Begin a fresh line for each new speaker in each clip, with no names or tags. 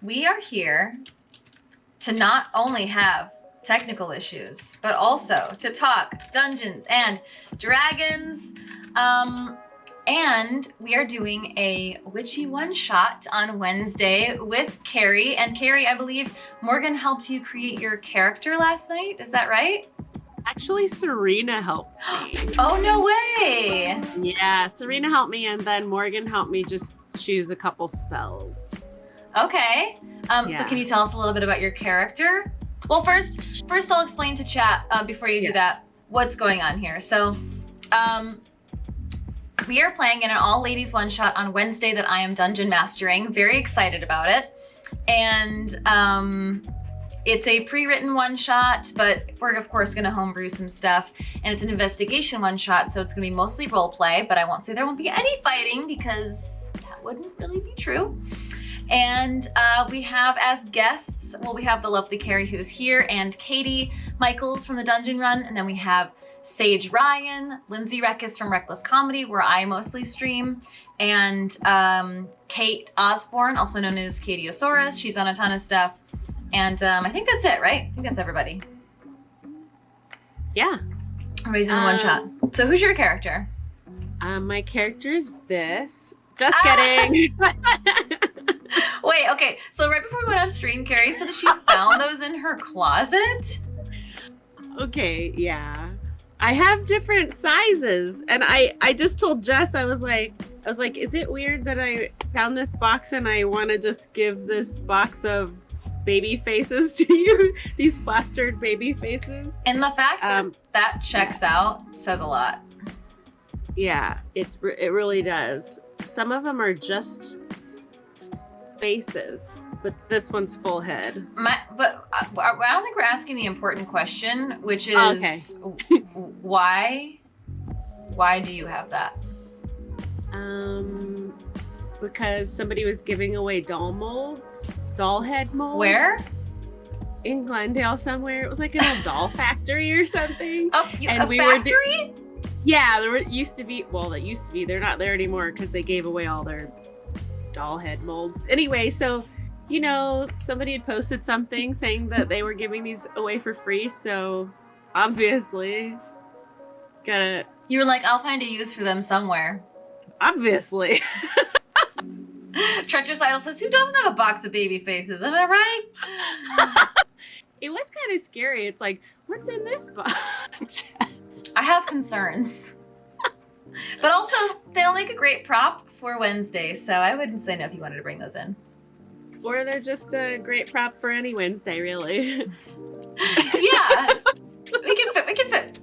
we are here to not only have technical issues, but also to talk Dungeons and Dragons. And we are doing a witchy one-shot on Wednesday with Kari. And Kari, I believe Morgan helped you create your character last night. Is that right?
Actually, Serena helped me.
Oh, no way.
Yeah, Serena helped me, and then Morgan helped me just choose a couple spells.
Okay. So can you tell us a little bit about your character? Well, first I'll explain to chat before you do that what's going on here. So, we are playing in an all-ladies one-shot on Wednesday that I am dungeon mastering. Very excited about it. And it's a pre-written one-shot, but we're of course gonna homebrew some stuff. And it's an investigation one-shot, so it's gonna be mostly roleplay, but I won't say there won't be any fighting because that wouldn't really be true. And we have as guests, we have the lovely Kari who's here, and Katie Michaels from the Dungeon Run, and then we have Sage Ryan, Lindsay Reckis from Reckless Comedy, where I mostly stream, and Kate Osborne, also known as Katie Osaurus. She's on a ton of stuff. And I think that's it, right? I think that's everybody.
Yeah.
Everybody's in the one shot. So who's your character?
My character is this. Just kidding.
Wait, okay. So right before we went on stream, Kari said that she found those in her closet.
Okay, yeah. I have different sizes, and I just told Jess, I was like, is it weird that I found this box and I want to just give this box of baby faces to you, these plastered baby faces?
And the fact that that checks out says a lot.
Yeah, it really does. Some of them are just faces, but this one's full head.
But I don't think we're asking the important question, which is why do you have that?
Because somebody was giving away doll head molds.
Where?
In Glendale somewhere. It was like an old doll factory or something.
And a factory?
Yeah, there used to be. Well, that used to be. They're not there anymore because they gave away all their doll head molds. Anyway, so somebody had posted something saying that they were giving these away for free. So obviously,
You were like, I'll find a use for them somewhere.
Obviously.
Treacherous Idol says, who doesn't have a box of baby faces? Am I right?
It was kind of scary. It's like, what's in this box?
I have concerns. But also, they'll make a great prop for Wednesday, so I wouldn't say no if you wanted to bring those in.
Or they're just a great prop for any Wednesday, really.
Yeah. We can fit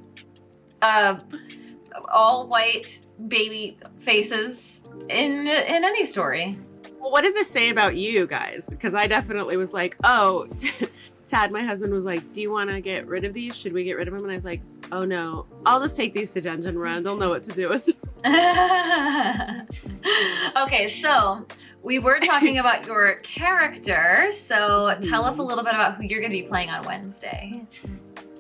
all white baby faces in any story.
Well, what does this say about you guys? Because I definitely was like, oh, Tad, my husband, was like, do you want to get rid of these? Should we get rid of them? And I was like, oh no, I'll just take these to Dungeon Run. They'll know what to do with them.
Okay, so we were talking about your character. So tell us a little bit about who you're going to be playing on Wednesday.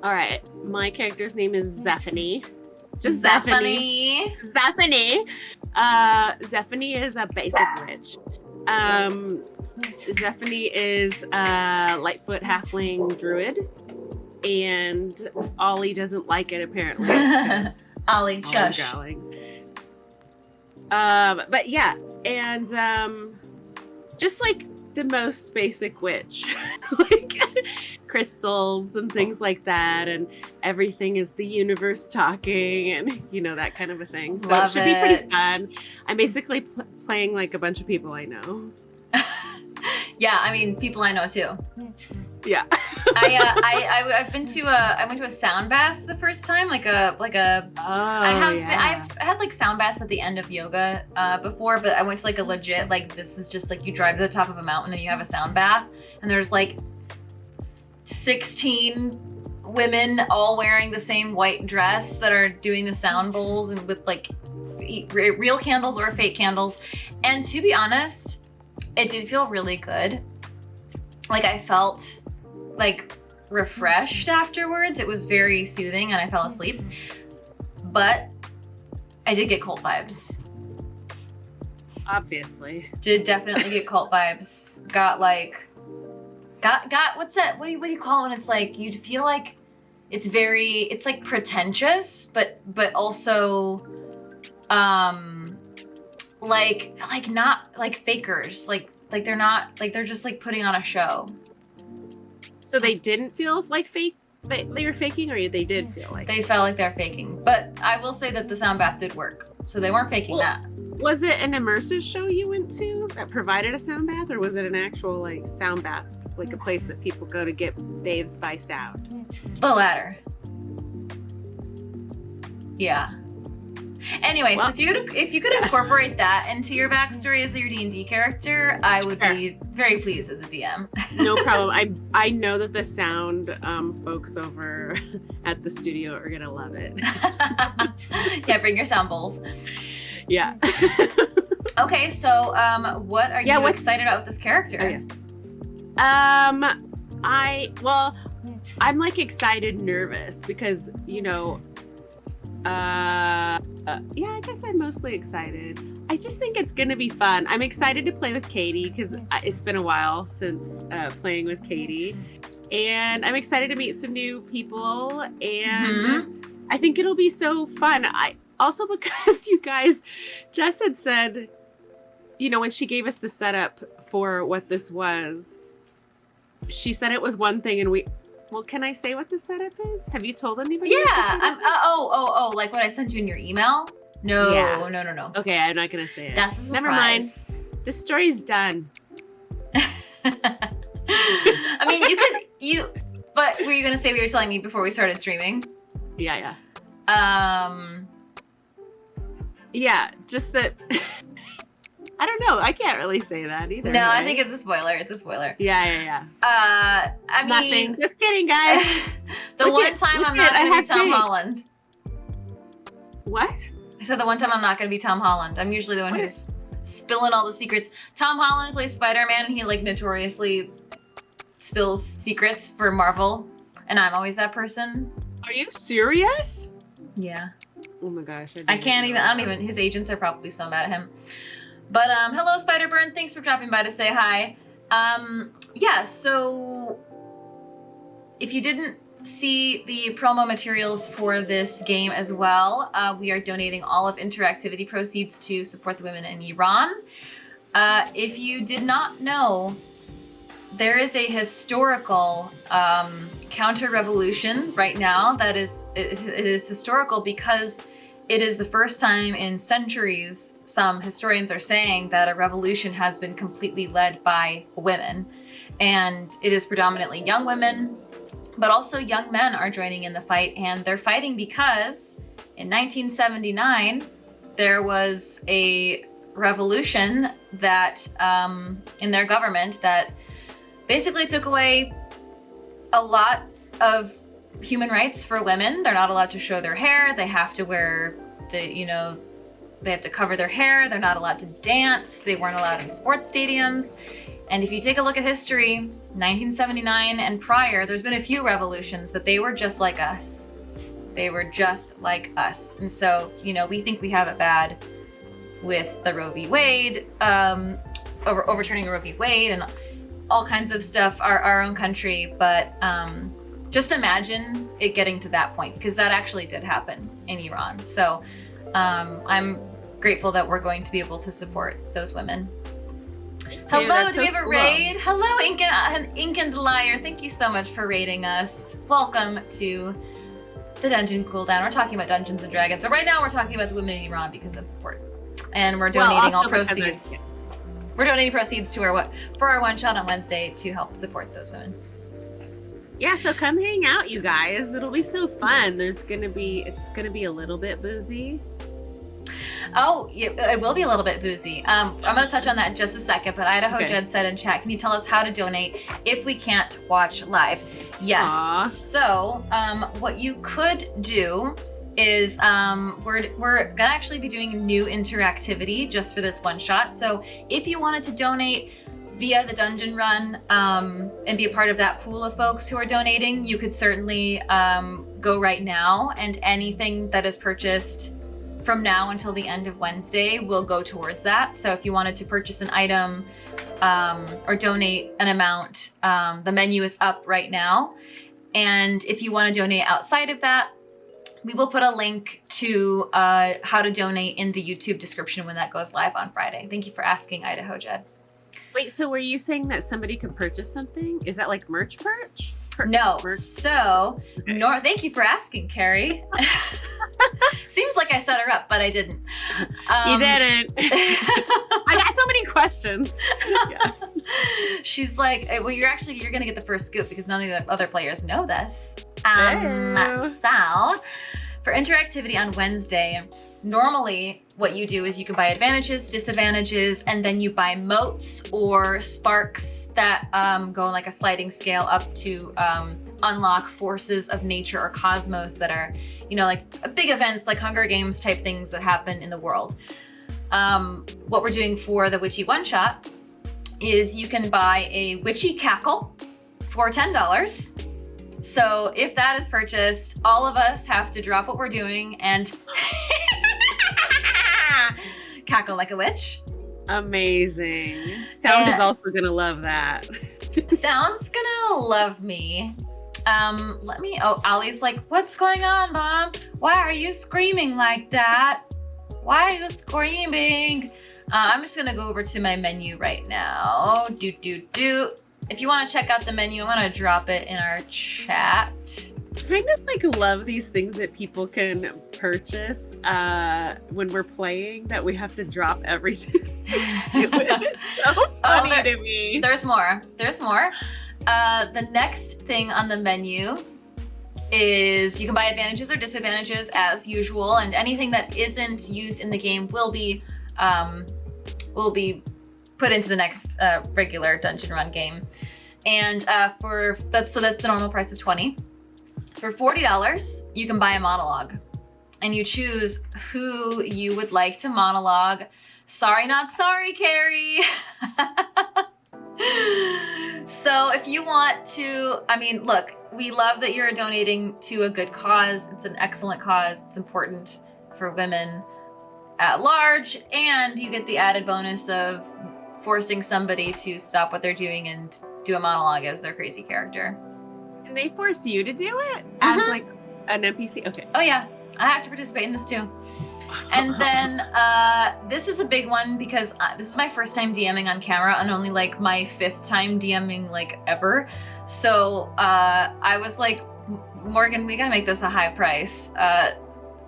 All right. My character's name is Zephany. Just
Zephany.
Zephany. Zephany is a basic witch. Zephany is a Lightfoot halfling druid, and Ollie doesn't like it apparently.
Ollie, shush.
Growling. But yeah, and just like the most basic witch, like crystals and things like that, and everything is the universe talking, and that kind of a thing. So it should be pretty fun. I'm basically playing like a bunch of people I know.
Yeah, I mean, people I know too.
Yeah.
I went to a sound bath the first time, I've had like sound baths at the end of yoga before, but I went to like a legit, like, this is just like you drive to the top of a mountain and you have a sound bath, and there's like 16 women all wearing the same white dress that are doing the sound bowls, and with like real candles or fake candles. And to be honest, it did feel really good. Like, I felt like refreshed afterwards. It was very soothing, and I fell asleep. But I did get cult vibes.
Obviously.
Did definitely get cult vibes. Got what's that? What do you call it when it's like you'd feel like it's like pretentious, but also like not like fakers. Like they're not like they're just like putting on a show.
So they didn't feel like fake they were faking, or they did feel like
they felt like they're faking. But I will say that the sound bath did work. So they weren't faking that.
Was it an immersive show you went to that provided a sound bath, or was it an actual like sound bath, like a place that people go to get bathed by sound?
The latter. Yeah. Anyway, well, so if you could incorporate that into your backstory as your D&D character, I would be very pleased as a DM.
No problem. I know that the sound folks over at the studio are gonna love it.
Yeah, bring your sound bowls.
Yeah.
Okay, so what are you excited about with this character?
Oh, yeah. I'm like excited, nervous because yeah, I guess I'm mostly excited. I just think it's gonna be fun. I'm excited to play with Katie because it's been a while since playing with Katie, and I'm excited to meet some new people, and I think it'll be so fun. I also, because you guys, Jess had said, when she gave us the setup for what this was, she said it was one thing, and well, can I say what the setup is? Have you told anybody?
Yeah. Like what I sent you in your email? No, yeah. No.
Okay, I'm not gonna say it.
That's a surprise.
Never mind. The story's done.
I mean, but were you gonna say what you were telling me before we started streaming?
Yeah. Yeah, just that. I don't know. I can't really say that either.
No,
right?
I think it's a spoiler.
Yeah.
I mean,
nothing. Just kidding, guys.
The one time I'm not going to be Tom Holland.
What?
I said the one time I'm not going to be Tom Holland. I'm usually the one who's spilling all the secrets. Tom Holland plays Spider-Man, and he like notoriously spills secrets for Marvel, and I'm always that person.
Are you serious?
Yeah.
Oh my gosh.
I don't even. His agents are probably so mad at him. But hello, Spider-Burn. Thanks for dropping by to say hi. Yeah, so if you didn't see the promo materials for this game as well, we are donating all of Interactivity proceeds to support the women in Iran. If you did not know, there is a historical counter-revolution right now that it is historical because it is the first time in centuries, some historians are saying, that a revolution has been completely led by women. And it is predominantly young women, but also young men are joining in the fight. And they're fighting because in 1979, there was a revolution that in their government that basically took away a lot of human rights for women. They're not allowed to show their hair. They have to wear they have to cover their hair. They're not allowed to dance. They weren't allowed in sports stadiums. And if you take a look at history, 1979 and prior, there's been a few revolutions, but they were just like us. And so, we think we have it bad with the Roe v. Wade, overturning Roe v. Wade and all kinds of stuff, our own country. But just imagine it getting to that point, because that actually did happen in Iran. So I'm grateful that we're going to be able to support those women. Hello, do we have a raid? Hello, Ink and the Liar. Thank you so much for raiding us. Welcome to the Dungeon Cooldown. We're talking about Dungeons and Dragons, but right now we're talking about the women in Iran because that's important. And we're donating all proceeds. We're donating proceeds to our one shot on Wednesday to help support those women.
Yeah, so come hang out, you guys. It'll be so fun. It's gonna be a little bit boozy.
Oh, it will be a little bit boozy. I'm going to touch on that in just a second, but Idaho Jed said in chat, can you tell us how to donate if we can't watch live? Yes. Aww. So what you could do is we're going to actually be doing new interactivity just for this one shot. So if you wanted to donate via the dungeon run and be a part of that pool of folks who are donating, you could certainly go right now, and anything that is purchased from now until the end of Wednesday will go towards that. So if you wanted to purchase an item or donate an amount, the menu is up right now. And if you want to donate outside of that, we will put a link to how to donate in the YouTube description when that goes live on Friday. Thank you for asking, Idaho Jed.
Wait, so were you saying that somebody could purchase something? Is that like merch?
No.
Merch?
So, thank you for asking, Kari. Seems like I set her up, but I didn't.
You didn't. I got so many questions. Yeah.
She's like, well, you're going to get the first scoop because none of the other players know this. So, for interactivity on Wednesday, normally what you do is you can buy advantages, disadvantages, and then you buy motes or sparks that go on like a sliding scale up to unlock forces of nature or cosmos that are, like big events like Hunger Games type things that happen in the world. What we're doing for the Witchy one-shot is you can buy a Witchy cackle for $10. So if that is purchased, all of us have to drop what we're doing and cackle like a witch.
Amazing. Sound is also gonna love that.
Sound's gonna love me. Ollie's like, what's going on, Mom? Why are you screaming like that? Why are you screaming? I'm just gonna go over to my menu right now. If you want to check out the menu, I'm going to drop it in our chat.
I kind of like love these things that people can purchase when we're playing that we have to drop everything to do it. It's so funny to me.
There's more. The next thing on the menu is you can buy advantages or disadvantages as usual, and anything that isn't used in the game will be put into the next regular dungeon run game. And that's the normal price of $20. For $40, you can buy a monologue. And you choose who you would like to monologue. Sorry, not sorry, Kari. So if you want to, look, we love that you're donating to a good cause. It's an excellent cause. It's important for women at large. And you get the added bonus of forcing somebody to stop what they're doing and do a monologue as their crazy character.
And they force you to do it as like an NPC? Okay.
Oh yeah, I have to participate in this too. And then this is a big one because this is my first time DMing on camera and only like my 5th time DMing like ever. So I was like, Morgan, we gotta make this a high price.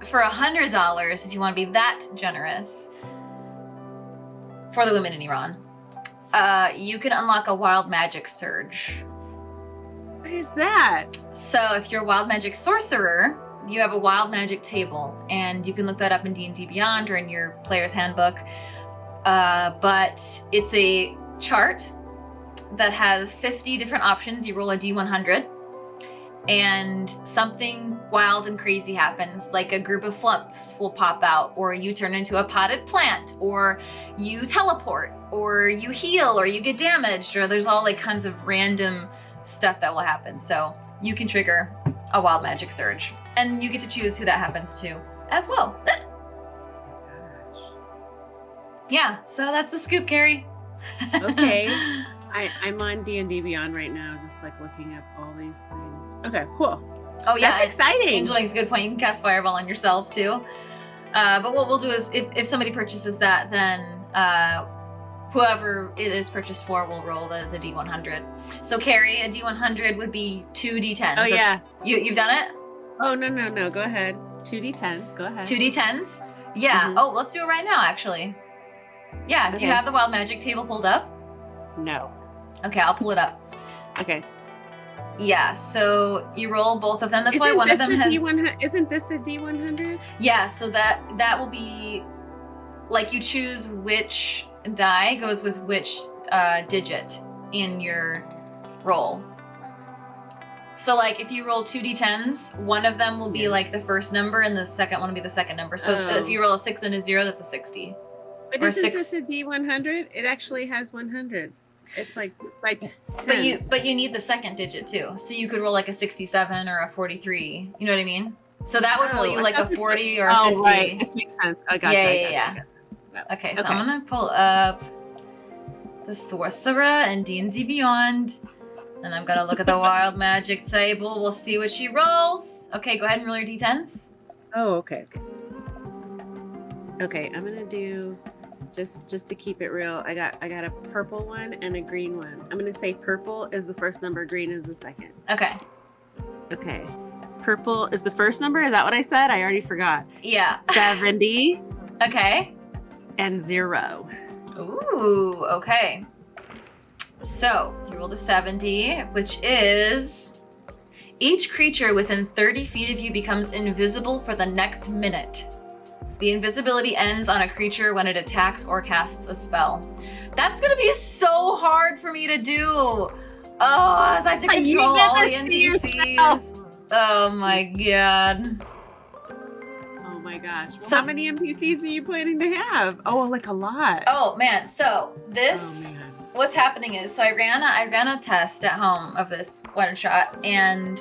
For $100, if you want to be that generous, for the women in Iran, you can unlock a wild magic surge.
What is that?
So if you're a wild magic sorcerer, you have a wild magic table, and you can look that up in D&D Beyond or in your player's handbook. But it's a chart that has 50 different options. You roll a D100, and something wild and crazy happens, like a group of flumps will pop out, or you turn into a potted plant, or you teleport, or you heal, or you get damaged, or there's all like kinds of random stuff that will happen. So you can trigger a wild magic surge, and you get to choose who that happens to as well. Yeah, so that's the scoop, Kari.
Okay. I'm on D&D Beyond right now, just like looking up all these things. Okay, cool.
Oh yeah,
that's exciting.
Angel makes a good point. You can cast Fireball on yourself too. But what we'll do is, if somebody purchases that, then whoever it is purchased for will roll the D100. So Kari, a D100 would be 2 D10s.
Oh yeah.
You've done it?
Oh no. Go ahead. 2 D10s. Go ahead.
2 D10s? Yeah.
Mm-hmm.
Oh, let's do it right now, actually. Yeah.
Okay.
Do you have the wild magic table pulled up?
No.
Okay, I'll pull it up.
Okay.
Yeah, so you roll both of them. That's why one of them has...
Isn't this a D100?
Yeah, so that will be... Like, you choose which die goes with which digit in your roll. So, like, if you roll 2 D10s, one of them will be, like, the first number, and the second one will be the second number. So if you roll a 6 and a 0, that's a 60.
But isn't this a D100? It actually has 100. It's like by tens.
But you need the second digit too. So you could roll like a 67 or a 43. You know what I mean? So that would roll you like a 40 or a 50.
Oh, right. This makes sense. I gotcha.
Yeah. Okay, so I'm gonna pull up the Sorcerer and D&D Beyond. And I'm gonna look at the Wild Magic table. We'll see what she rolls. Okay, go ahead and roll your d10s.
Oh, okay. Okay, I'm gonna do just to keep it real. I got a purple one and a green one. I'm gonna say purple is the first number, green is the second.
Okay.
Okay. Purple is the first number. Is that what I said? I already forgot.
Yeah.
70.
Okay.
And 0.
Ooh, okay. So, you rolled a 70, which is each creature within 30 feet of you becomes invisible for the next minute. The invisibility ends on a creature when it attacks or casts a spell. That's gonna be so hard for me to do. Oh, as I have to control all the NPCs. Oh my god.
Oh my gosh. Well, how many NPCs are you planning to have? Oh, like a lot.
Oh man, so this... What's happening is, so I ran a test at home of this one shot, and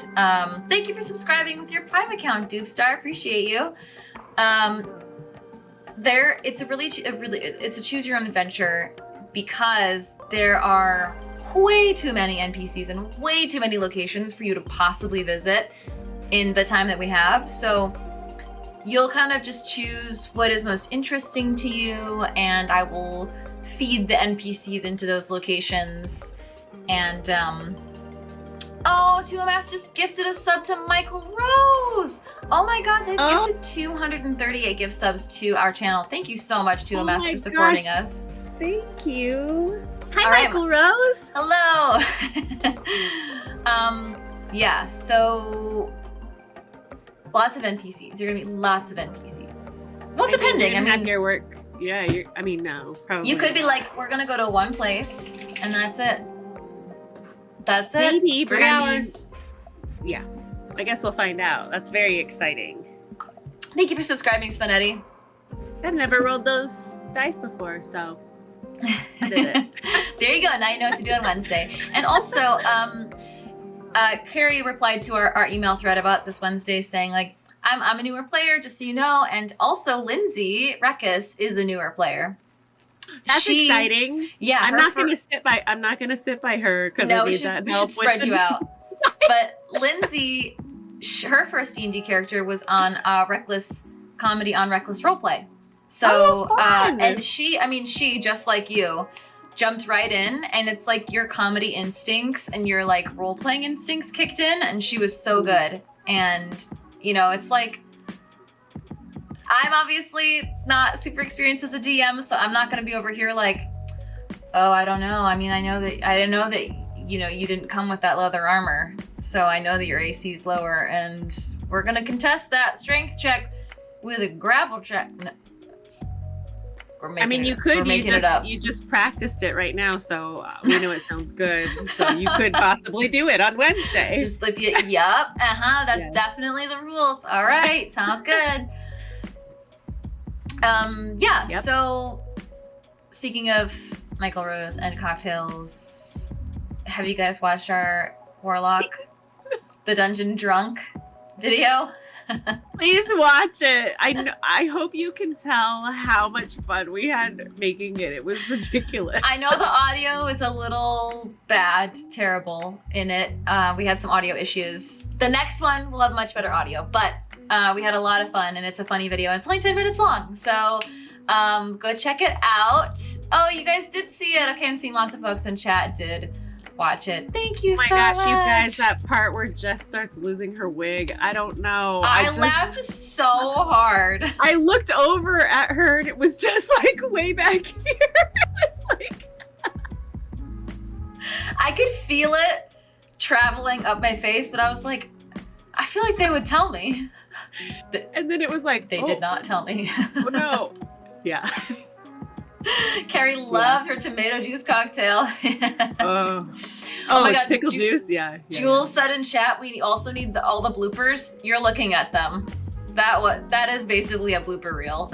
thank you for subscribing with your Prime account, Doopstar. Appreciate you. It's a choose your own adventure because there are way too many NPCs and way too many locations for you to possibly visit in the time that we have. So you'll kind of just choose what is most interesting to you, and I will feed the NPCs into those locations. And Tuamass just gifted a sub to Michael Rose. Oh my god, they've gifted 238 gift subs to our channel. Thank you so much, Tuamass, for supporting us.
Thank you. Hi, Michael Rose.
Hello. Yeah, so lots of NPCs. You're gonna meet lots of NPCs. Well, depending. I mean,
your work. Yeah, no, probably.
You could be like, we're gonna go to one place, and that's it. That's it.
Maybe
3 hours.
Yeah, I guess we'll find out. That's very exciting.
Thank you for subscribing, Spanetti.
I've never rolled those dice before, so I did it.
There you go. Now you know what to do on Wednesday. And also, Kari replied to our email thread about this Wednesday, saying like, I'm a newer player, just so you know, and also Lindsay Rekus is a newer player.
That's exciting.
Yeah,
I'm not gonna sit by her because
no,
I need that help.
Spread you out. But Lindsay, her first D&D character was on Reckless Comedy on Reckless Roleplay. So and she just like you jumped right in, and it's like your comedy instincts and your like role-playing instincts kicked in, and she was so good. And you know, it's like, I'm obviously not super experienced as a DM, so I'm not going to be over here like, oh, I don't know. I mean, I didn't know that, you know, you didn't come with that leather armor. So I know that your AC is lower, and we're going to contest that strength check with a grapple check. No,
you just practiced it right now, so we know it sounds good. So you could possibly do it on Wednesday.
Just like, yup, that's definitely the rules. All right, sounds good. Yep. So speaking of Michael Rose and cocktails, have you guys watched our Warlock, the Dungeon Drunk video?
Please watch it. I hope you can tell how much fun we had making it. It was ridiculous.
I know the audio is a little bad, terrible in it. We had some audio issues. The next one will have much better audio, but we had a lot of fun, and it's a funny video. It's only 10 minutes long, so go check it out. Oh, you guys did see it. Okay, I'm seeing lots of folks in chat did watch it. Thank you so much. Oh my gosh, you
guys, that part where Jess starts losing her wig. I don't know.
I laughed so hard.
I looked over at her and it was just like way back here. It was like
I could feel it traveling up my face, but I was like, I feel like they would tell me.
And then it was like,
they did not tell me.
Oh no. Yeah.
Kari loved her tomato juice cocktail.
Oh my god, pickle juice, yeah.
Jules said in chat, we also need all the bloopers. You're looking at them. That is basically a blooper reel.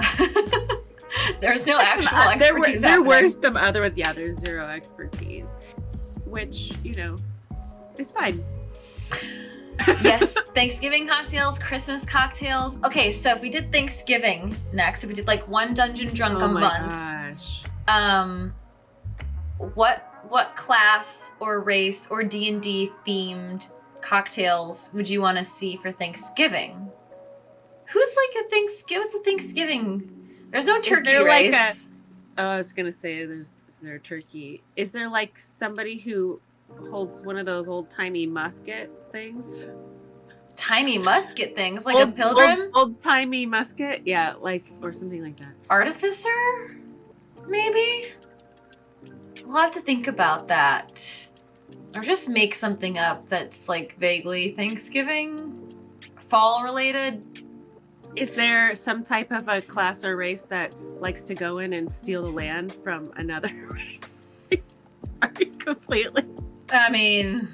There's no actual expertise.
There were some other ones. Yeah, there's zero expertise, which, you know, is fine.
Yes, Thanksgiving cocktails, Christmas cocktails. Okay, so if we did Thanksgiving next, if we did like one dungeon drunk a month, what class or race or D&D themed cocktails would you want to see for Thanksgiving? Who's like a Thanksgiving? What's a Thanksgiving? There's no turkey race.
I was gonna say, is there a turkey? Is there like somebody who holds one of those old timey musket things?
Tiny musket things, like a pilgrim?
Old timey musket, yeah, like, or something like that.
Artificer, maybe. We'll have to think about that, or just make something up that's like vaguely Thanksgiving, fall related.
Is there some type of a class or race that likes to go in and steal the land from another race? Are you completely?
I mean,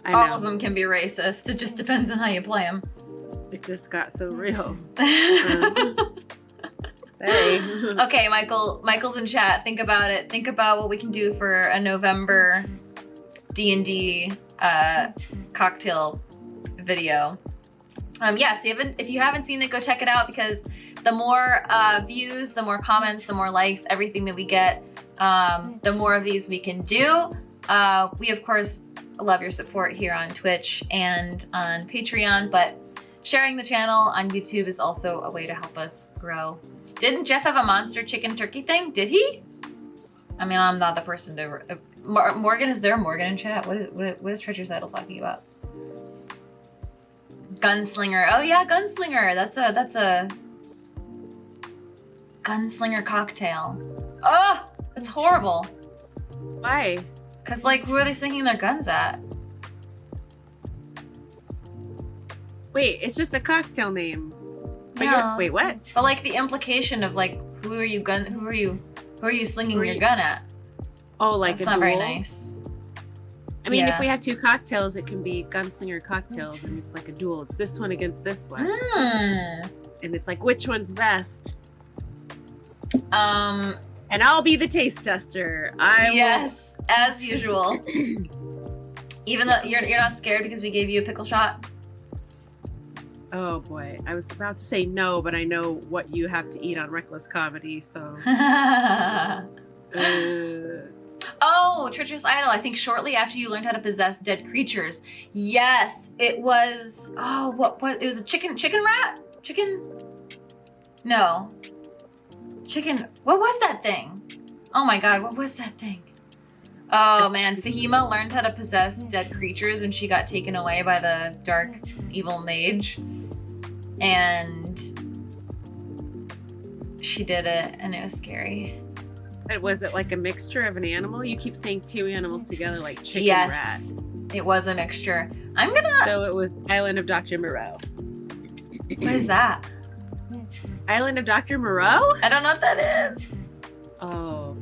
all of them can be racist. It just depends on how you play them.
It just got so real.
Hey. Okay, Michael's in chat. Think about it. Think about what we can do for a November D&D cocktail video. Yes, if you haven't seen it, go check it out, because the more views, the more comments, the more likes, everything that we get, the more of these we can do. We, of course, love your support here on Twitch and on Patreon, but sharing the channel on YouTube is also a way to help us grow. Didn't Jeff have a monster chicken turkey thing? Did he? I mean, I'm not the person to... Morgan, is there a Morgan in chat? What is Treasure's Idol talking about? Gunslinger. Oh yeah, Gunslinger. That's a Gunslinger cocktail. Oh, that's horrible.
Why?
Because, like, who are they slinging their guns at?
Wait, it's just a cocktail name.
Yeah.
Wait, what?
But, like, the implication of, like, who are you slinging your gun at?
Oh, like
that's
a
not
duel?
very nice.
I mean, if we have two cocktails, it can be Gunslinger cocktails, and it's like a duel. It's this one against this one. And it's like, which one's best? And I'll be the taste tester.
Yes, as usual. Even though you're not scared because we gave you a pickle shot?
Oh boy, I was about to say no, but I know what you have to eat on Reckless Comedy, so...
Oh, Treacherous Idol, I think shortly after you learned how to possess dead creatures. Yes, it was... Oh, what? It was a chicken rat? No. What was that thing? Oh my god, what was that thing? Oh man, Fahima learned how to possess dead creatures when she got taken away by the dark evil mage. And she did it, and it was scary.
Was it like a mixture of an animal? You keep saying two animals together, like chicken rat.
Yes, it was a mixture.
So it was Island of Dr. Moreau.
What is that?
Island of Dr. Moreau?
I don't know what that is.
Oh,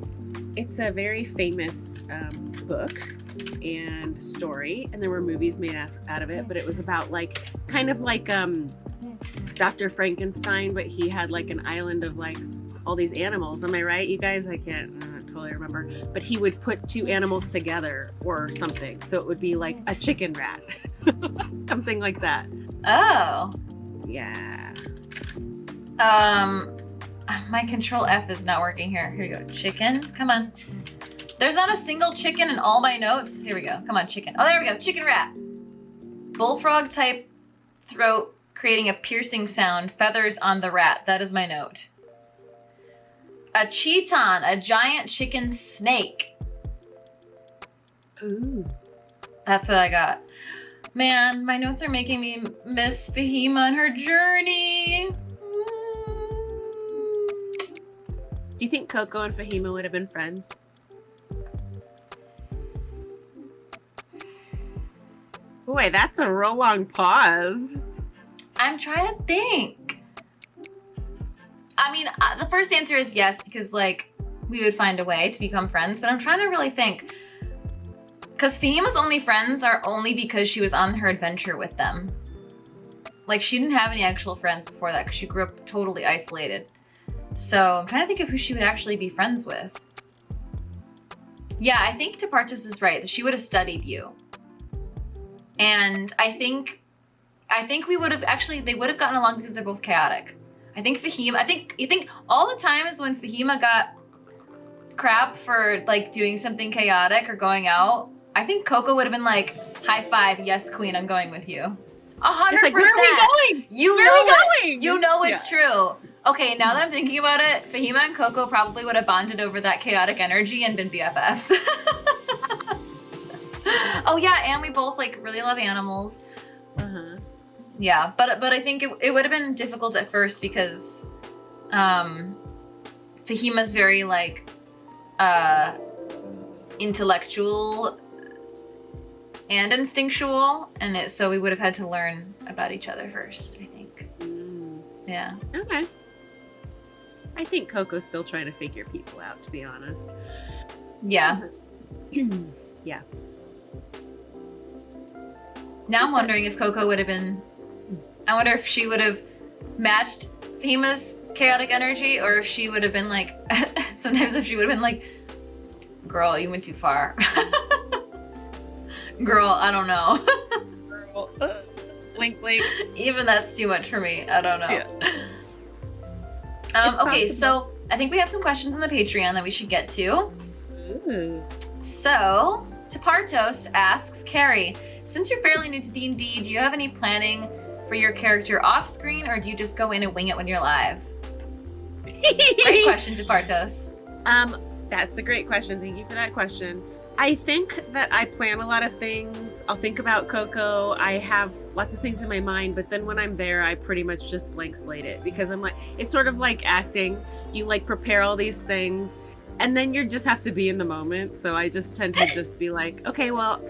it's a very famous book and story, and there were movies made out of it, but it was about like, kind of like Dr. Frankenstein, but he had like an island of like all these animals. Am I right, you guys? I can't totally remember, but he would put two animals together or something, so it would be like a chicken rat. Something like that.
Oh.
Yeah.
My control F is not working here. Here you go. Chicken. Come on. There's not a single chicken in all my notes. Here we go. Come on, chicken. Oh, there we go. Chicken rat. Bullfrog type throat, creating a piercing sound. Feathers on the rat. That is my note. A chiton, a giant chicken snake.
Ooh.
That's what I got. Man, my notes are making me miss Fahima and her journey.
Do you think Coco and Fahima would have been friends? Boy, that's a real long pause.
I'm trying to think. I mean, the first answer is yes, because, like, we would find a way to become friends, but I'm trying to really think. Because Fahima's only friends are only because she was on her adventure with them. Like, she didn't have any actual friends before that, because she grew up totally isolated. So I'm trying to think of who she would actually be friends with. Yeah, I think Tepartus is right. She would have studied you. And I think we would have they would have gotten along because they're both chaotic. I think you think all the times when Fahima got crap for like doing something chaotic or going out, I think Coco would have been like, high five, yes, queen, I'm going with you. 100%.
It's like, where are we going?
You know it's true. Okay, now that I'm thinking about it, Fahima and Coco probably would have bonded over that chaotic energy and been BFFs. Oh yeah, and we both like really love animals. Yeah, but I think it would have been difficult at first because Fahima's very like intellectual and instinctual, and so we would have had to learn about each other first, I think. Yeah.
Okay. I think Coco's still trying to figure people out, to be honest.
Yeah.
Yeah.
Now I'm wondering if Coco would have been... I wonder if she would have matched Fahima's chaotic energy, or if she would have been like... Sometimes if she would have been like, girl, you went too far. Girl, I don't know.
Girl, blink, blink.
Even that's too much for me. I don't know.
Yeah.
Okay, so I think we have some questions on the Patreon that we should get to.
Ooh.
So, Tapartos asks, Kari, since you're fairly new to D&D, do you have any planning for your character off screen, or do you just go in and wing it when you're live? Great question, Tapartos.
That's a great question. Thank you for that question. I think that I plan a lot of things. I'll think about Coco. I have lots of things in my mind, but then when I'm there, I pretty much just blank slate it, because I'm like, it's sort of like acting. You like prepare all these things, and then you just have to be in the moment. So I just tend to just be like, okay, well,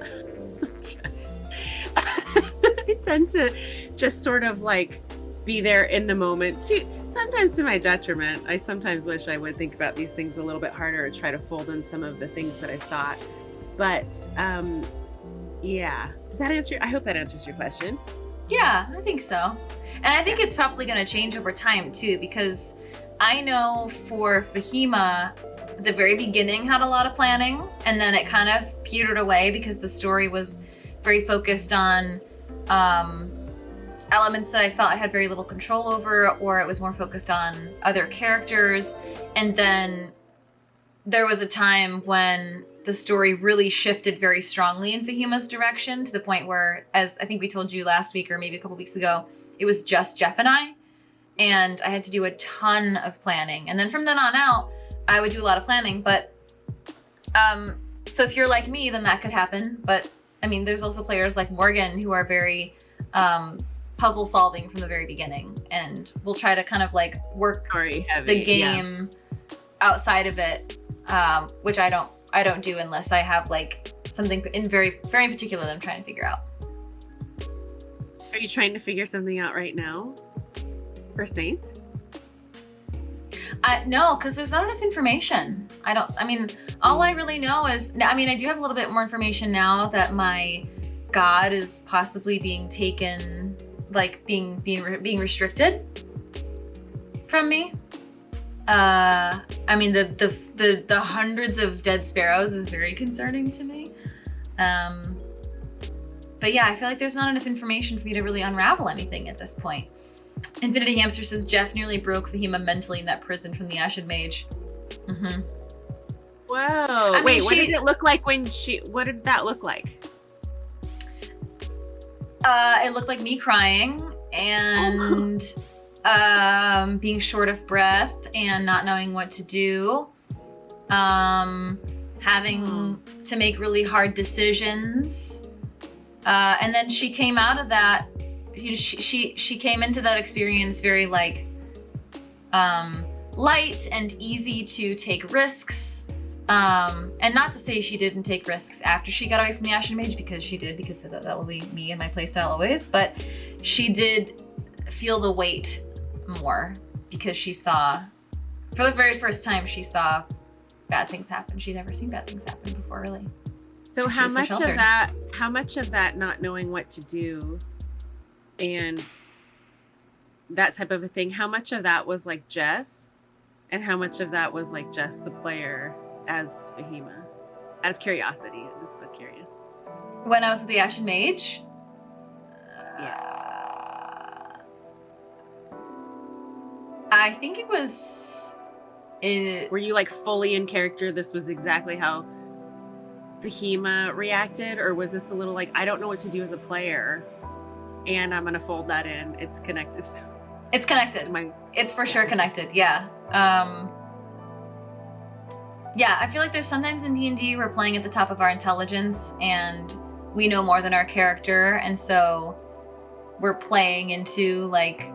I tend to just sort of like be there in the moment too. Sometimes to my detriment. I sometimes wish I would think about these things a little bit harder or try to fold in some of the things that I thought. But yeah, does that answer? I hope that answers your question.
Yeah, I think so. And I think it's probably going to change over time too, because I know for Fahima, the very beginning had a lot of planning, and then it kind of petered away because the story was very focused on elements that I felt I had very little control over, or it was more focused on other characters. And then there was a time when the story really shifted very strongly in Fahima's direction, to the point where, as I think we told you last week or maybe a couple weeks ago, it was just Jeff and I had to do a ton of planning. And then from then on out, I would do a lot of planning. But so if you're like me, then that could happen. But I mean, there's also players like Morgan who are very puzzle solving from the very beginning, and we'll try to kind of like work the game outside of it, which I don't do unless I have like something in very, very particular that I'm trying to figure out.
Are you trying to figure something out right now for Saint?
No, because there's not enough information. All I really know is, I do have a little bit more information now that my god is possibly being taken, like being restricted from me. The hundreds of dead sparrows is very concerning to me. But yeah, I feel like there's not enough information for me to really unravel anything at this point. Infinity Hamster says Jeff nearly broke Fahima mentally in that prison from the Ashen Mage. Mm-hmm.
Whoa. Wait, what did it look like what did that look like?
It looked like me crying and being short of breath and not knowing what to do. Having to make really hard decisions. And then she came out of that, she came into that experience very like light and easy to take risks. And not to say she didn't take risks after she got away from the Ashen Mage, because she did, because that will be me and my playstyle always, but she did feel the weight more because she saw, for the very first time, she saw bad things happen. She'd never seen bad things happen before, really.
So how much of that not knowing what to do and that type of a thing, how much of that was like Jess, and how much of that was like Jess the player as Fahima? Out of curiosity, I'm just so curious.
When I was with the Ashen Mage? I think it was.
Were you like fully in character? This was exactly how Fahima reacted, or was this a little like, I don't know what to do as a player, and I'm gonna fold that in? It's connected.
It's connected. It's for sure connected. Yeah. Yeah, I feel like there's sometimes in D&D we're playing at the top of our intelligence and we know more than our character, and so we're playing into like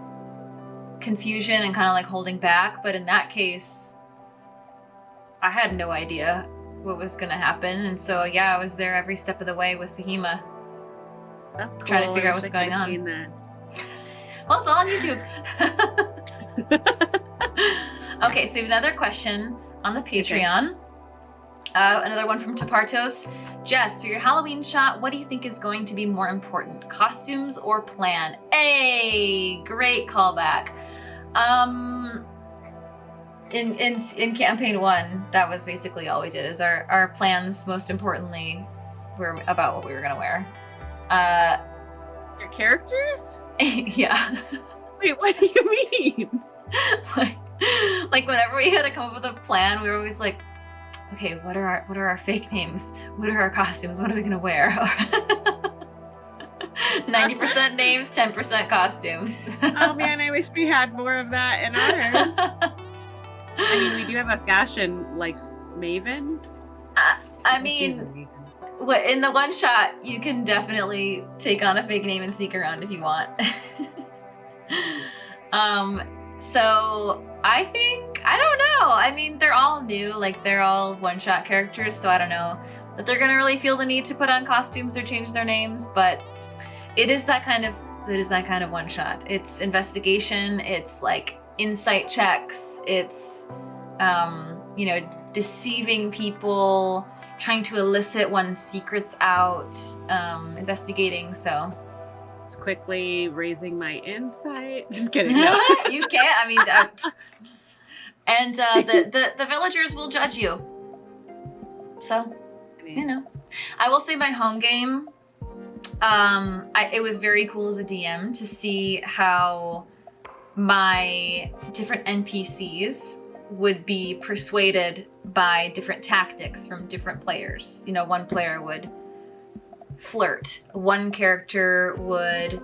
confusion and kind of like holding back. But in that case, I had no idea what was gonna happen, and so yeah, I was there every step of the way with Fahima.
That's cool.
Trying to figure out what's going on. Seen that. Well, it's all on YouTube. Okay, so we have another question on the Patreon. Okay. Another one from Tapartos. Jess, for your Halloween shot, what do you think is going to be more important, costumes or plan? Hey, great callback. In campaign 1, that was basically all we did. Is our plans, most importantly, were about what we were gonna wear.
Your characters?
Yeah.
Wait, what do you mean?
like whenever we had to come up with a plan, we were always like, okay, what are our fake names? What are our costumes? What are we gonna wear? 90% names, 10% costumes.
Oh man, I wish we had more of that in ours. I mean, we do have a fashion like maven.
I mean, in the one shot, you can definitely take on a fake name and sneak around if you want. So I think, I don't know. I mean, they're all new, like they're all one-shot characters, so I don't know that they're gonna really feel the need to put on costumes or change their names, but it is that kind of one shot. It's investigation, it's like insight checks, it's deceiving people, trying to elicit one's secrets out, investigating, so.
It's quickly raising my insight. Just kidding. No.
You can't, I mean, and the villagers will judge you. So, I will say my home game, it was very cool as a DM to see how my different NPCs would be persuaded by different tactics from different players. One player would flirt. One character would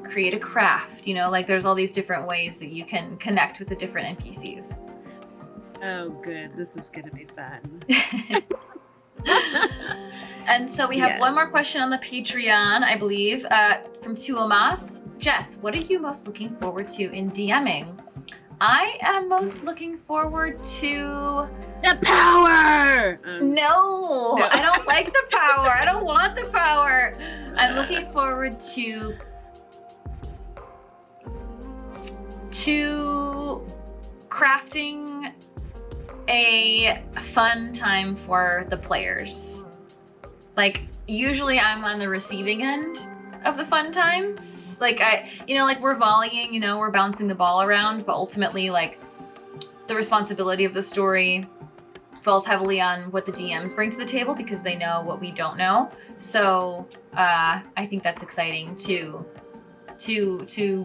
create a craft. Like there's all these different ways that you can connect with the different NPCs.
Oh, good. This is going to be fun.
And so we have one more question on the Patreon, I believe, from Tuomas. Jess, what are you most looking forward to in DMing? I am most looking forward to
the power.
No, I don't like the power. I don't want the power. I'm looking forward to crafting a fun time for the players. Like usually I'm on the receiving end of the fun times. Like we're volleying, we're bouncing the ball around, but ultimately like the responsibility of the story falls heavily on what the DMs bring to the table because they know what we don't know. So I think that's exciting to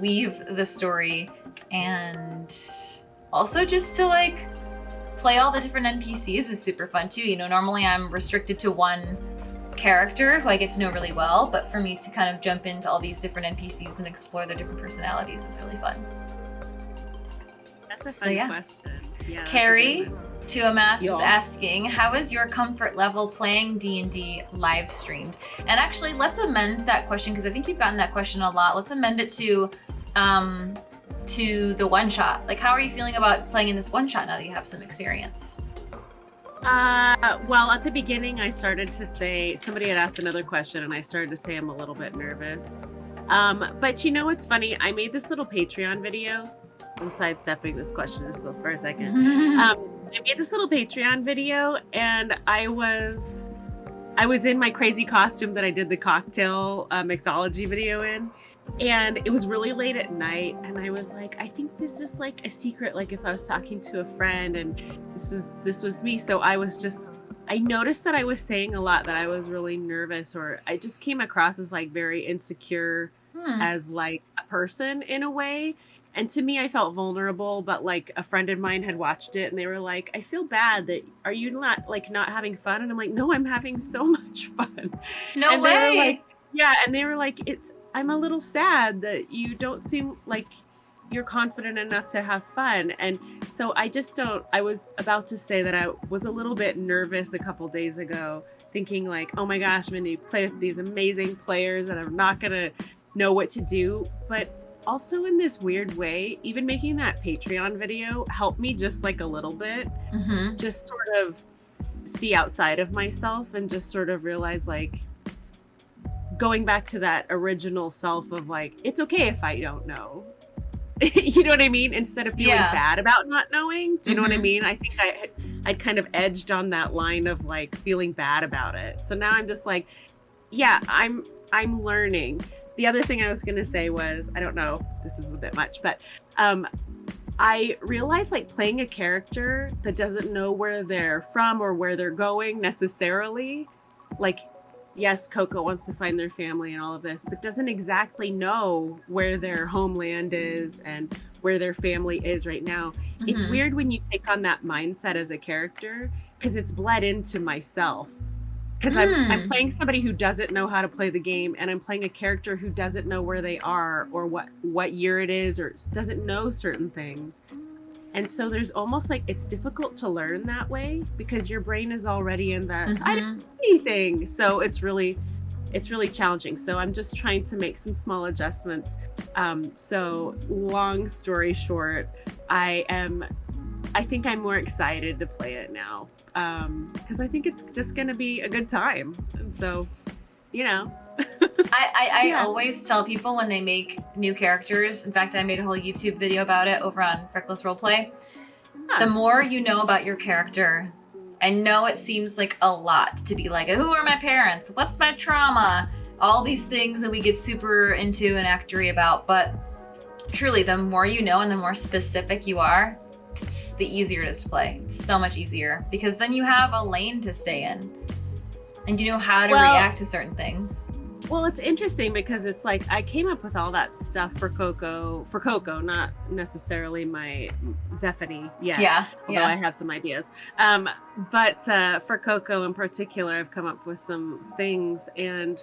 weave the story, and also just to like play all the different NPCs is super fun too. Normally I'm restricted to one character who I get to know really well, but for me to kind of jump into all these different NPCs and explore their different personalities is really fun.
That's a fun question. Yeah,
Kari Tuomas is asking, how is your comfort level playing D&D live streamed? And actually, let's amend that question because I think you've gotten that question a lot. Let's amend it to the one shot. Like, how are you feeling about playing in this one shot now that you have some experience?
Well, at the beginning, I started to say, somebody had asked another question, and I started to say I'm a little bit nervous. But you know what's funny? I made this little Patreon video. I'm sidestepping this question just for a second. I made this little Patreon video, and I was in my crazy costume that I did the cocktail mixology video in. And it was really late at night, and I was like, I think this is like a secret, like if I was talking to a friend and this was me. So I noticed that I was saying a lot that I was really nervous, or I just came across as like very insecure as like a person in a way. And to me, I felt vulnerable, but like a friend of mine had watched it and they were like, I feel bad that are you not having fun? And I'm like, no, I'm having so much fun.
No
And
way.
they were like, yeah. And they were like, I'm a little sad that you don't seem like you're confident enough to have fun. And so I was about to say that I was a little bit nervous a couple days ago, thinking like, oh my gosh, I'm going to play with these amazing players and I'm not going to know what to do. But also in this weird way, even making that Patreon video helped me just like a little bit, just sort of see outside of myself and just sort of realize like going back to that original self of like, it's okay if I don't know. You know what I mean? Instead of feeling bad about not knowing. Do you know what I mean? I think I'd kind of edged on that line of like feeling bad about it. So now I'm just like, yeah, I'm learning. The other thing I was going to say was, I don't know, this is a bit much, but I realized like playing a character that doesn't know where they're from or where they're going necessarily, like, yes, Coco wants to find their family and all of this, but doesn't exactly know where their homeland is and where their family is right now. It's weird when you take on that mindset as a character because it's bled into myself. Because I'm playing somebody who doesn't know how to play the game, and I'm playing a character who doesn't know where they are or what year it is or doesn't know certain things. And so there's almost like it's difficult to learn that way because your brain is already in that I don't know anything. So it's really challenging. So I'm just trying to make some small adjustments. So long story short, I think I'm more excited to play it now because I think it's just going to be a good time. And so, you know.
I always tell people when they make new characters, in fact, I made a whole YouTube video about it over on Reckless Roleplay. The more you know about your character, I know it seems like a lot to be like, who are my parents? What's my trauma? All these things that we get super into and actory about. But truly, the more you know and the more specific you are, it's the easier it is to play. It's so much easier because then you have a lane to stay in and you know how to react to certain things.
Well, it's interesting because it's like I came up with all that stuff for Coco, not necessarily my Zephany yet. Although I have some ideas. But for Coco in particular, I've come up with some things and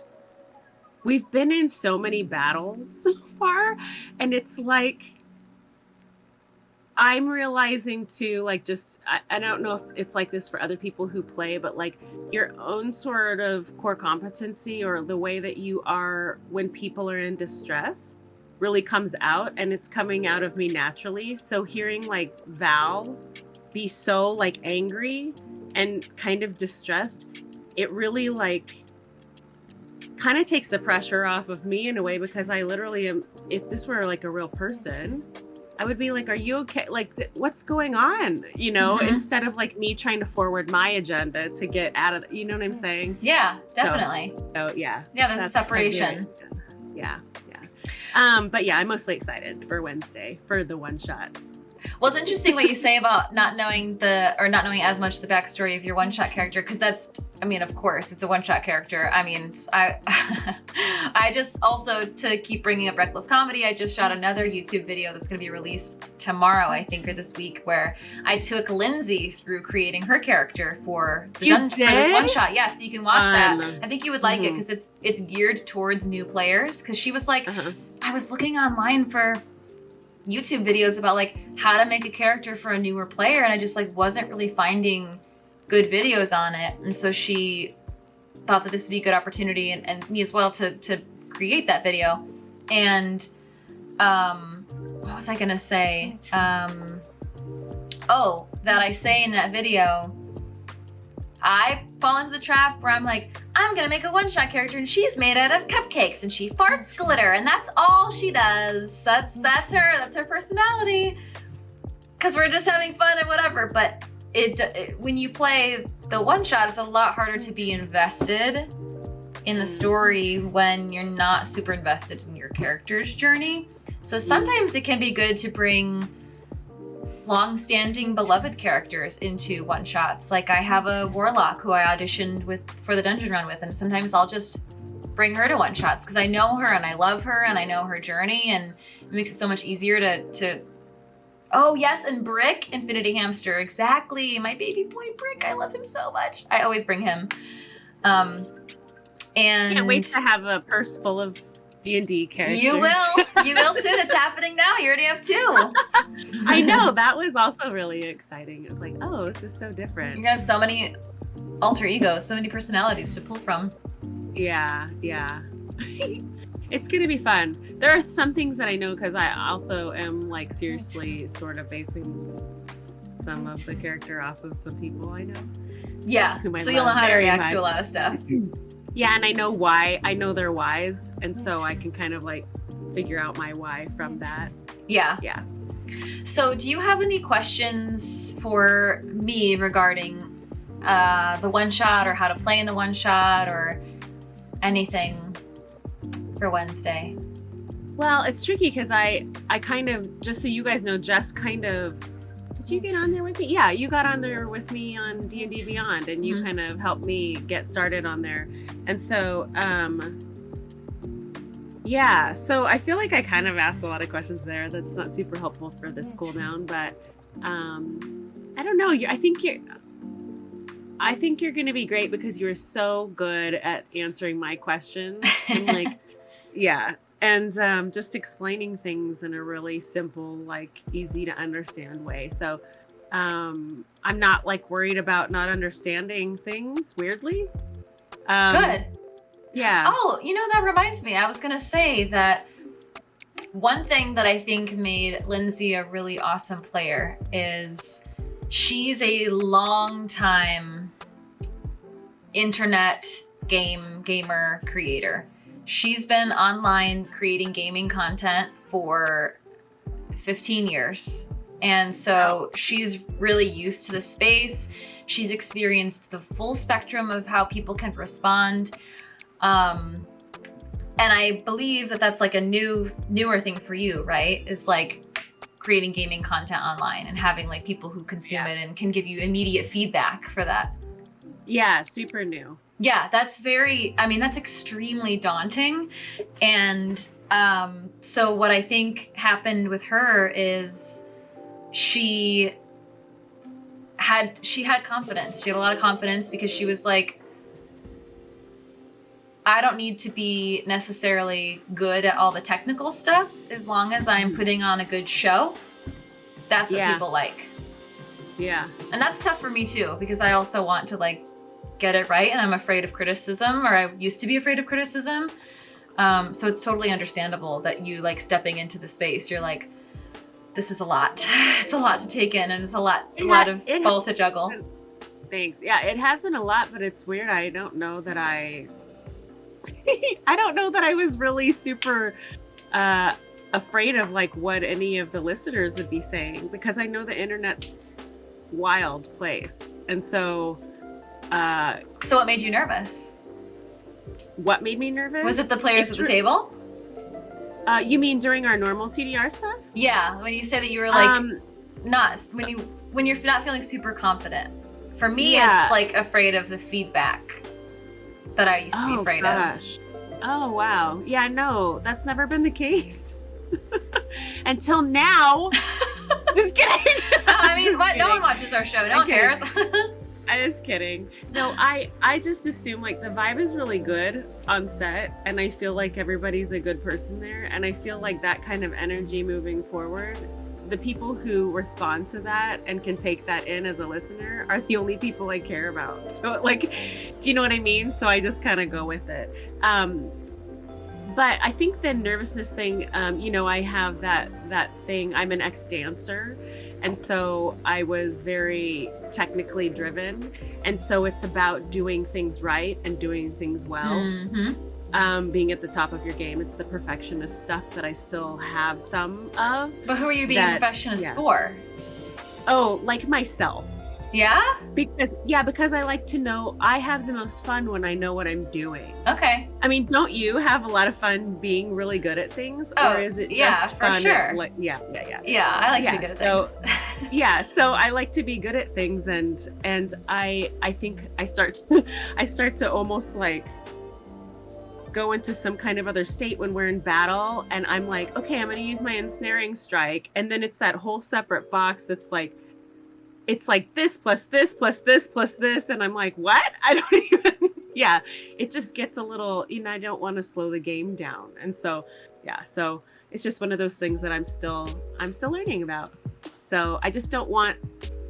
we've been in so many battles so far. And it's like, I'm realizing too, like just, I don't know if it's like this for other people who play, but like your own sort of core competency or the way that you are when people are in distress really comes out and it's coming out of me naturally. So hearing like Val be so like angry and kind of distressed, it really like kind of takes the pressure off of me in a way because I literally am, if this were like a real person, I would be like, are you okay? Like, what's going on? You know, instead of like me trying to forward my agenda to get out of, you know what I'm saying?
Yeah, definitely.
So yeah.
Yeah, there's a separation.
Yeah. But yeah, I'm mostly excited for Wednesday for the one shot.
Well, it's interesting what you say about not knowing as much the backstory of your one-shot character, because that's, I mean, of course, it's a one-shot character. I mean, I just also, to keep bringing up Reckless Comedy, I just shot another YouTube video that's going to be released tomorrow, I think, or this week, where I took Lindsay through creating her character for this one-shot. Yeah, so you can watch that. I think you would like it because it's geared towards new players, because she was like, I was looking online for YouTube videos about like how to make a character for a newer player, and I just like wasn't really finding good videos on it, and so she thought that this would be a good opportunity, and me as well, to create that video. And what was I gonna say? That I say in that video, I fall into the trap where I'm like, I'm gonna make a one-shot character and she's made out of cupcakes and she farts glitter and that's all she does. That's her personality. Cause we're just having fun and whatever. But when you play the one-shot, it's a lot harder to be invested in the story when you're not super invested in your character's journey. So sometimes it can be good to bring long-standing beloved characters into one-shots. Like I have a warlock who I auditioned with for the dungeon run with, and sometimes I'll just bring her to one shots because I know her and I love her and I know her journey, and it makes it so much easier to oh yes, and Brick, Infinity Hamster, exactly, my baby boy Brick, I love him so much. I always bring him. And
can't wait to have a purse full of D&D characters.
You will soon. It's happening now. You already have 2.
I know, that was also really exciting. It was like, oh, this is so different.
You have so many alter egos, so many personalities to pull from.
Yeah. It's gonna be fun. There are some things that I know because I also am like seriously sort of basing some of the character off of some people I know.
Yeah, so you'll know how to react to a lot of stuff.
Yeah, and I know why. I know their whys, and so I can kind of like figure out my why from that.
Yeah. So do you have any questions for me regarding the one shot, or how to play in the one shot, or anything for Wednesday?
Well, it's tricky because I kind of, just so you guys know, Jess kind of, did you get on there with me? Yeah, you got on there with me on D&D Beyond, and you kind of helped me get started on there. And so, yeah, so I feel like I kind of asked a lot of questions there. That's not super helpful for this cooldown, but I don't know. I think you're going to be great because you're so good at answering my questions and like, yeah. And just explaining things in a really simple, like easy to understand way. So I'm not like worried about not understanding things weirdly.
Good.
Yeah.
Oh, that reminds me. I was going to say that one thing that I think made Lindsay a really awesome player is she's a long time internet gamer creator. She's been online creating gaming content for 15 years. And so she's really used to the space. She's experienced the full spectrum of how people can respond. And I believe that that's like a newer thing for you, right? Is like creating gaming content online and having like people who consume it and can give you immediate feedback for that.
Yeah, super new.
Yeah, that's extremely daunting. And so what I think happened with her is she had confidence. She had a lot of confidence because she was like, I don't need to be necessarily good at all the technical stuff as long as I'm putting on a good show. That's what people like. Yeah. And that's tough for me too, because I also want to like get it right, and I'm afraid of criticism, or I used to be afraid of criticism. So it's totally understandable that you like stepping into the space. You're like, this is a lot. It's a lot to take in, and it's a lot of balls to juggle.
Thanks. Yeah, it has been a lot, but it's weird. I don't know that I was really super afraid of like what any of the listeners would be saying, because I know the internet's wild place. And so
so what made you nervous?
What made me nervous?
Was it the players at the table?
You mean during our normal TDR stuff?
Yeah, when you say that you were like when you're not feeling super confident. For me, it's like afraid of the feedback that I used to be afraid of.
Oh wow. Yeah, no, that's never been the case. Until now. Just kidding.
I mean, no one watches our show. No one cares.
I'm just kidding. No, I just assume like the vibe is really good on set, and I feel like everybody's a good person there, and I feel like that kind of energy moving forward, the people who respond to that and can take that in as a listener are the only people I care about. So like, do you know what I mean? So I just kind of go with it. But I think the nervousness thing, I have that thing. I'm an ex-dancer, and so I was very technically driven, and so it's about doing things right and doing things well. Being at the top of your game. It's the perfectionist stuff that I still have some of.
But who are you being a perfectionist for?
Oh, like myself.
Yeah?
Because I like to know I have the most fun when I know what I'm doing.
Okay.
I mean, don't you have a lot of fun being really good at things? Or is it just fun?
For sure.
Yeah,
I like to be good at things.
So I like to be good at things, and I think I start to almost like go into some kind of other state when we're in battle, and I'm like, okay, I'm going to use my ensnaring strike, and then it's that whole separate box that's like, it's like this plus this plus this plus this, and I'm like, what? I don't even, yeah, it just gets a little, I don't want to slow the game down. And so, yeah, so it's just one of those things that I'm still learning about. So I just don't want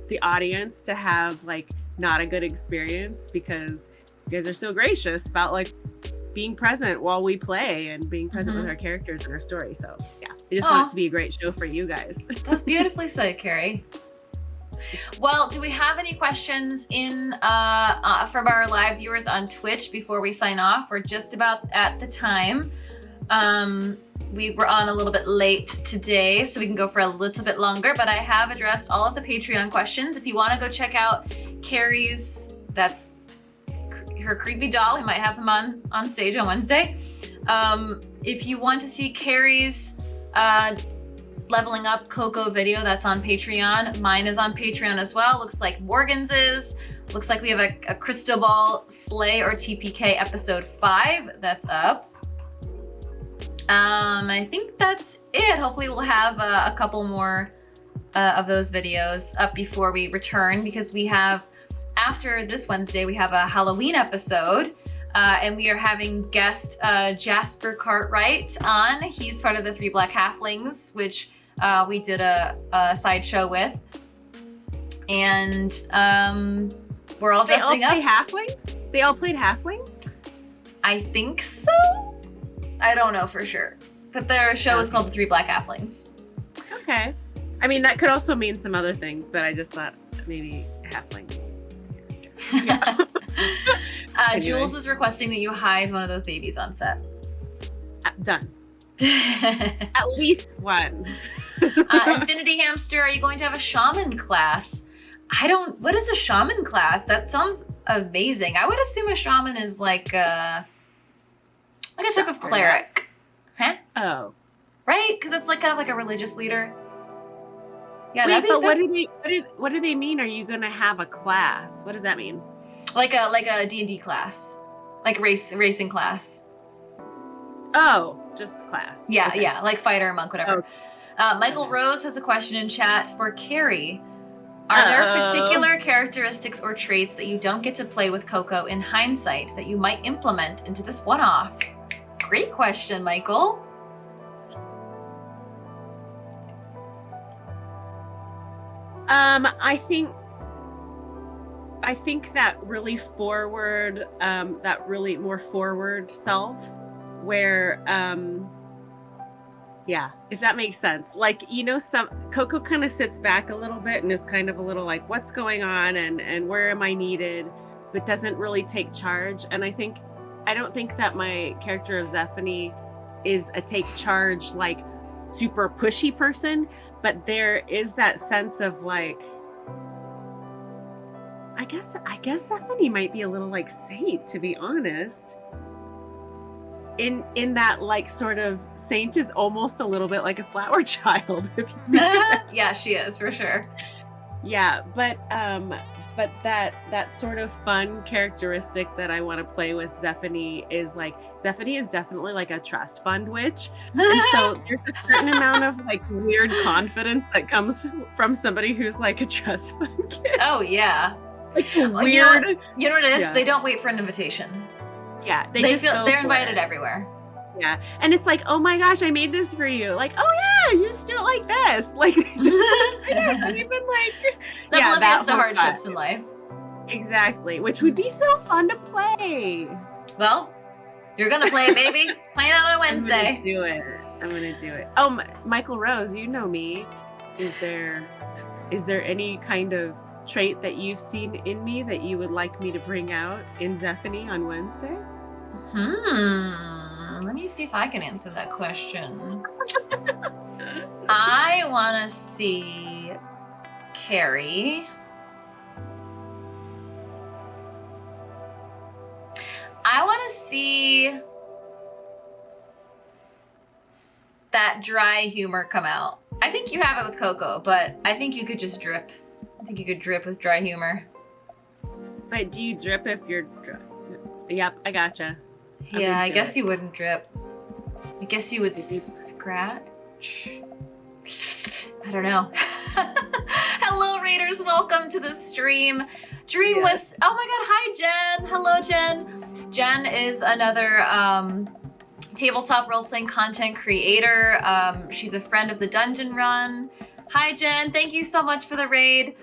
the audience to have like not a good experience, because you guys are so gracious about like being present while we play and being present with our characters and our story. So yeah, I just want it to be a great show for you guys.
That's beautifully said, Kari. Well, do we have any questions in from our live viewers on Twitch before we sign off? We're just about at the time. We were on a little bit late today, so we can go for a little bit longer, but I have addressed all of the Patreon questions. If you want to go check out Kari's, that's her creepy doll, we might have them on stage on Wednesday. If you want to see Kari's leveling up Coco video, that's on Patreon. Mine is on Patreon as well. Looks like Morgan's is. Looks like we have a Crystal Ball Slay or TPK episode 5 that's up. I think that's it. Hopefully we'll have a couple more of those videos up before we return, because we have, after this Wednesday, we have a Halloween episode, and we are having guest Jasper Cartwright on. He's part of the Three Black Halflings, which we did a sideshow with. And we're all dressing up.
They all play halflings? They all played halflings?
I think so. I don't know for sure. But their show is called the Three Black Halflings.
Okay. I mean, that could also mean some other things, but I just thought maybe halflings. Yeah.
Anyway. Jules is requesting that you hide one of those babies on set.
Done. At least one.
Infinity Hamster, are you going to have a shaman class? What is a shaman class? That sounds amazing. I would assume a shaman is like a type of cleric. Huh?
Oh.
Right? Because it's like kind of like a religious leader. Yeah,
wait, but what do they mean? Are you gonna have a class? What does that mean?
Like a D&D class. Like racing class.
Oh, just class.
Yeah,
okay.
yeah, like fighter, monk, whatever.
Oh.
Michael Rose has a question in chat for Kari. Are there particular characteristics or traits that you don't get to play with Coco in hindsight that you might implement into this one-off? Great question, Michael.
I think that really forward, that really more forward self, where, yeah, if that makes sense. Like, some Coco kind of sits back a little bit and is kind of a little like, what's going on and where am I needed, but doesn't really take charge. And I don't think that my character of Zephany is a take charge, like super pushy person, but there is that sense of like, I guess Zephany might be a little like Saint, to be honest. In that like sort of Saint is almost a little bit like a flower child. If you
Yeah, she is for sure.
Yeah, but that sort of fun characteristic that I want to play with Zephany is like, Zephany is definitely like a trust fund witch. And so there's a certain amount of like weird confidence that comes from somebody who's like a trust fund kid.
Oh yeah.
Like weird.
You know what it is?
Yeah.
They don't wait for an invitation.
Yeah,
they're invited everywhere.
Yeah, and it's like, oh my gosh, I made this for you. Like, oh yeah, you just do it like this. Like, just, not even like,
oblivious to hardships in life.
Exactly, which would be so fun to play.
Well, you're gonna play it, baby. Playing it on a Wednesday.
I'm gonna do it. Oh, Michael Rose, you know me. Is there any kind of trait that you've seen in me that you would like me to bring out in Zephany on Wednesday?
Let me see if I can answer that question. I want to see Kari. I want to see that dry humor come out. I think you have it with Coco, but I think you could just drip. I think you could drip with dry humor.
But do you drip if you're dry? Yep, I gotcha.
Yeah, I guess
it.
you wouldn't drip. I guess you would
Maybe.
scratch. I don't know. Hello, Raiders. Welcome to the stream. Dreamless. Oh my God. Hi, Jen. Hello, Jen. Jen is another tabletop role-playing content creator. She's a friend of the Dungeon Run. Hi, Jen. Thank you so much for the raid.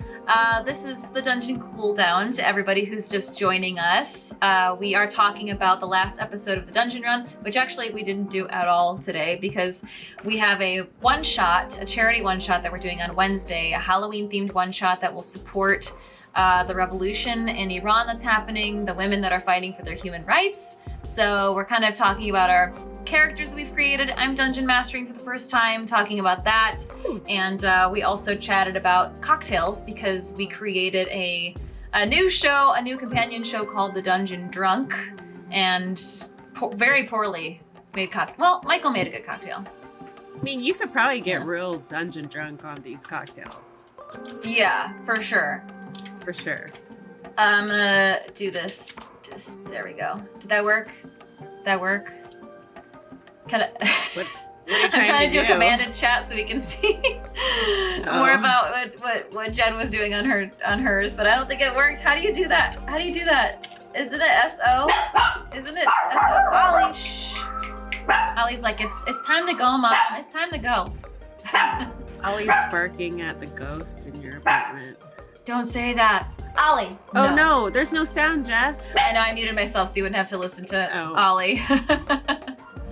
This is the Dungeon Cooldown to everybody who's just joining us. We are talking about the last episode of the Dungeon Run, which actually we didn't do at all today because we have a one-shot, a charity one-shot that we're doing on Wednesday, a Halloween-themed one-shot that will support the revolution in Iran that's happening, the women that are fighting for their human rights. So we're kind of talking about our characters we've created. I'm dungeon mastering for the first time, talking about that. And we also chatted about cocktails because we created a new show, a new companion show called The Dungeon Drunk, and very poorly made cocktail. Well, Michael made a good cocktail.
I mean, you could probably get real dungeon drunk on these cocktails.
Yeah, for sure.
For sure.
I'm gonna do this. There we go. Did that work? That work? Kind of.
What are you
I'm trying to do a
do?
commanded chat so we can see more about what Jen was doing on hers, but I don't think it worked. How do you do that? How do you do that? Isn't it SO? Isn't it SO? Ollie, shh. Ollie's like, it's time to go, Mom. It's time to go.
Ollie's barking at the ghost in your apartment.
Don't say that. Ollie.
Oh no, there's no sound, Jess.
I know, I muted myself so you wouldn't have to listen to
Oh.
Ollie.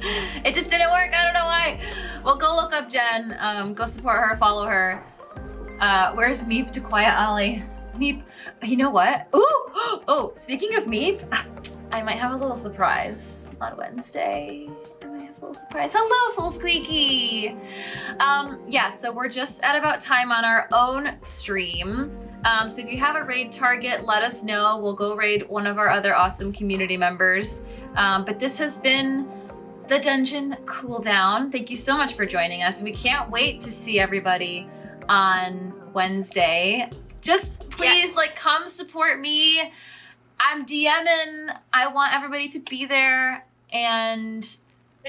It just didn't work. I don't know why. Well, go look up Jen. Go support her. Follow her. Where's Meep to quiet Ollie? Meep. You know what? Ooh. Oh, speaking of Meep, I might have a little surprise on Wednesday. I might have a little surprise. Hello, Full Squeaky. Yeah. So we're just at about time on our own stream. So if you have a raid target, let us know. We'll go raid one of our other awesome community members. But this has been the Dungeon Cooldown. Thank you so much for joining us. We can't wait to see everybody on Wednesday. Just please, come support me. I'm DMing. I want everybody to be there. And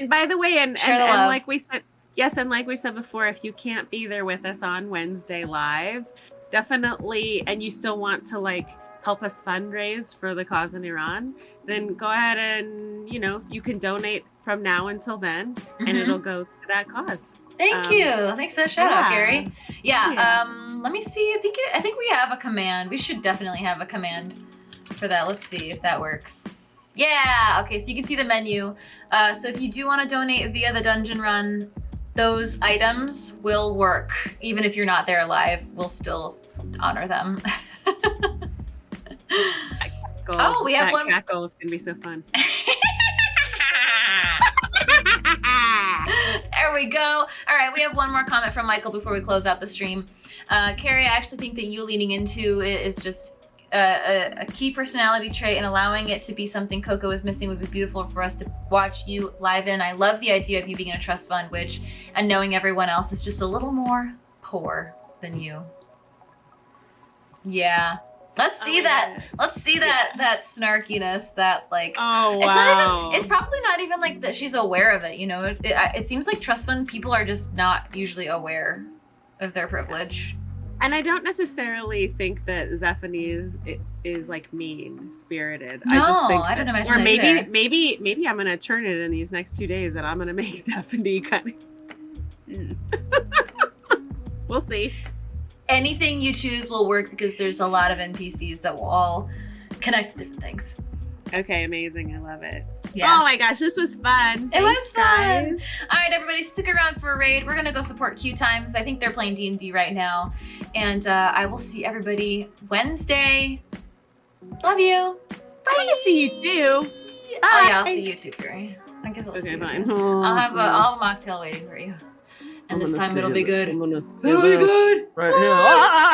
by the way, and
share the love.
like we said, yes, and like we said before, if you can't be there with us on Wednesday live, definitely, and you still want to help us fundraise for the cause in Iran, then go ahead and you can donate from now until then, and it'll go to that cause.
Thank you. Thanks for the shout out, Kari.
Yeah.
Let me see. I think we have a command. We should definitely have a command for that. Let's see if that works. Yeah. Okay. So you can see the menu. So if you do want to donate via the Dungeon Run, those items will work. Even if you're not there live, we'll still honor them. Oh, we have one.
Cackle is gonna be so fun.
There we go. All right, we have one more comment from Michael before we close out the stream. Kari, I actually think that you leaning into it is just a key personality trait, and allowing it to be something Coco is missing would be beautiful for us to watch you live in. I love the idea of you being in a trust fund witch and knowing everyone else is just a little more poor than you. Yeah. Let's see that.
God.
Let's see that snarkiness. That
Oh
It's
wow.
not even. It's probably not even that she's aware of it. It seems like trust fund people are just not usually aware of their privilege.
And I don't necessarily think that Zephanie is mean spirited.
No,
I just think
I don't
that,
imagine
or
that
maybe I'm gonna turn it in these next 2 days, and I'm gonna make Zephanie kind of. We'll see.
Anything you choose will work because there's a lot of NPCs that will all connect to different things.
Okay, amazing. I love it.
Yeah.
Oh my gosh, this was fun.
It was
Thanks,
fun.
guys.
All right, everybody, stick around for a raid. We're gonna go support Q Times. I think they're playing D&D right now, and I will see everybody Wednesday. Love you. Bye.
I want to see you too.
Oh yeah, I'll
Bye.
see you too, Kari. I guess I'll see
Okay,
you
fine.
too. I'll have a mocktail waiting for you, and this time it'll be good.
I'm gonna
It'll be good.
right now.